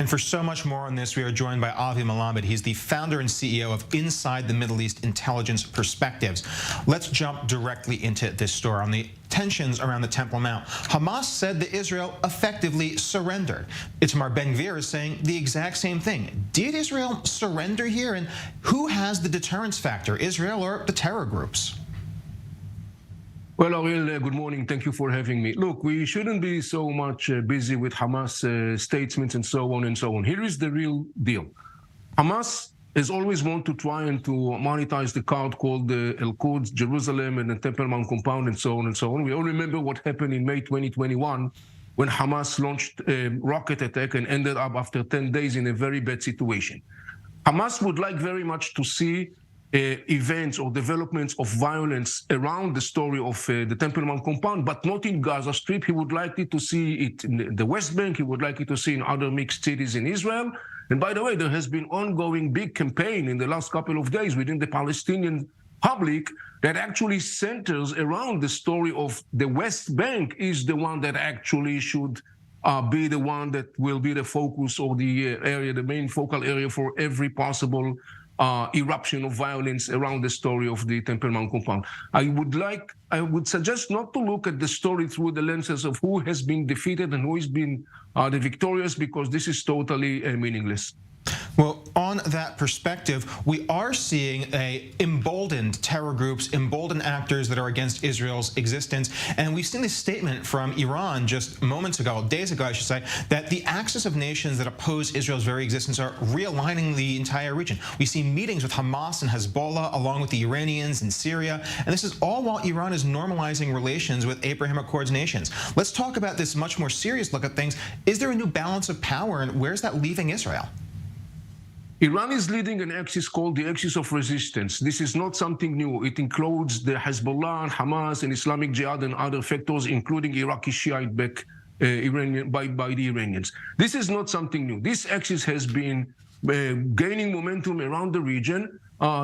And for so much more on this, we are joined by Avi Melamed. He's the founder and CEO of Inside the Middle East Intelligence Perspectives. Let's jump directly into this story on the tensions around the Temple Mount. Hamas said that Israel effectively surrendered. Itamar Ben-Gvir is saying the exact same thing. Did Israel surrender here? And who has the deterrence factor, Israel or the terror groups? Well, Ariel, good morning. Thank you for having me. Look, we shouldn't be so much busy with Hamas statements and so on and so on. Here is the real deal. Hamas has always wanted to try and to monetize the card called Al-Quds, Jerusalem, and the Temple Mount compound, and so on and so on. We all remember what happened in May 2021 when Hamas launched a rocket attack and ended up after 10 days in a very bad situation. Hamas would like very much to see events or developments of violence around the story of the Temple Mount compound, but not in Gaza Strip. He would like it to see it in the West Bank. He would like it to see in other mixed cities in Israel. And by the way, there has been ongoing big campaign in the last couple of days within the Palestinian public that actually centers around the story of the West Bank is the one that actually should be the one that will be the focus or the area, the main focal area for every possible eruption of violence around the story of the Temple Mount compound. I would suggest not to look at the story through the lenses of who has been defeated and who has been the victorious, because this is totally meaningless. Well, on that perspective, we are seeing emboldened terror groups, emboldened actors that are against Israel's existence. And we've seen this statement from Iran just moments ago, days ago, I should say, that the axis of nations that oppose Israel's very existence are realigning the entire region. We see meetings with Hamas and Hezbollah, along with the Iranians in Syria. And this is all while Iran is normalizing relations with Abraham Accords nations. Let's talk about this much more serious look at things. Is there a new balance of power, and where's that leaving Israel? Iran is leading an axis called the axis of resistance. This is not something new. It includes the Hezbollah and Hamas and Islamic Jihad and other factors, including Iraqi Shiite-backed by the Iranians. This is not something new. This axis has been gaining momentum around the region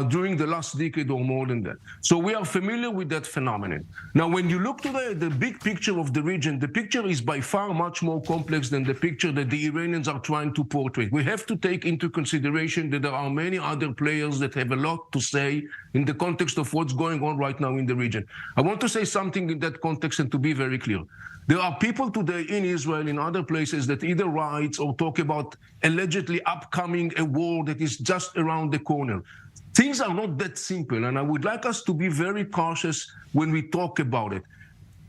during the last decade or more than that. So we are familiar with that phenomenon. Now, when you look to the big picture of the region, the picture is by far much more complex than the picture that the Iranians are trying to portray. We have to take into consideration that there are many other players that have a lot to say in the context of what's going on right now in the region. I want to say something in that context and to be very clear. There are people today in Israel, in other places, that either write or talk about allegedly upcoming a war that is just around the corner. Things are not that simple, and I would like us to be very cautious when we talk about it.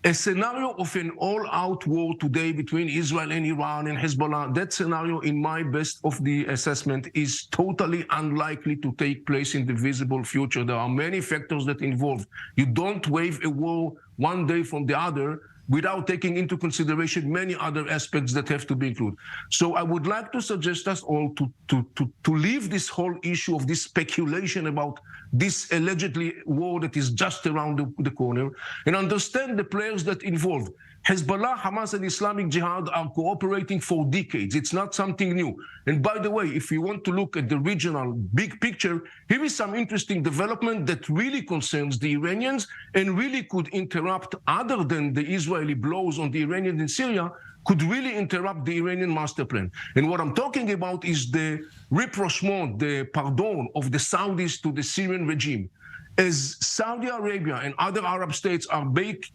A scenario of an all-out war today between Israel and Iran and Hezbollah, that scenario, in my best of the assessment, is totally unlikely to take place in the visible future. There are many factors that involve. You don't wage a war one day from the other without taking into consideration many other aspects that have to be included. So I would like to suggest us all to leave this whole issue of this speculation about this allegedly war that is just around the corner and understand the players that involved. Hezbollah, Hamas, and Islamic Jihad are cooperating for decades. It's not something new. And by the way, if you want to look at the regional big picture, here is some interesting development that really concerns the Iranians and really could interrupt, other than the Israeli blows on the Iranians in Syria, could really interrupt the Iranian master plan. And what I'm talking about is the rapprochement, the pardon of the Saudis to the Syrian regime. As Saudi Arabia and other Arab states are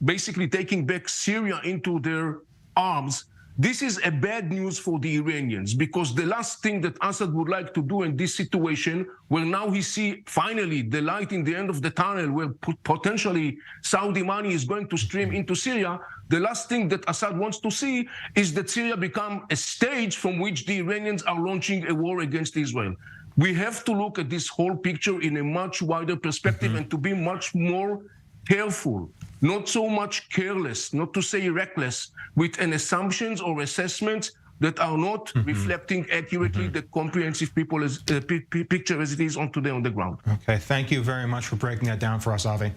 basically taking back Syria into their arms, this is a bad news for the Iranians, because the last thing that Assad would like to do in this situation, where now he see finally the light in the end of the tunnel, where potentially Saudi money is going to stream into Syria, the last thing that Assad wants to see is that Syria become a stage from which the Iranians are launching a war against Israel. We have to look at this whole picture in a much wider perspective and to be much more careful, not so much careless, not to say reckless, with an assumptions or assessments that are not reflecting accurately the comprehensive picture as it is on today on the ground. Okay, thank you very much for breaking that down for us, Avi.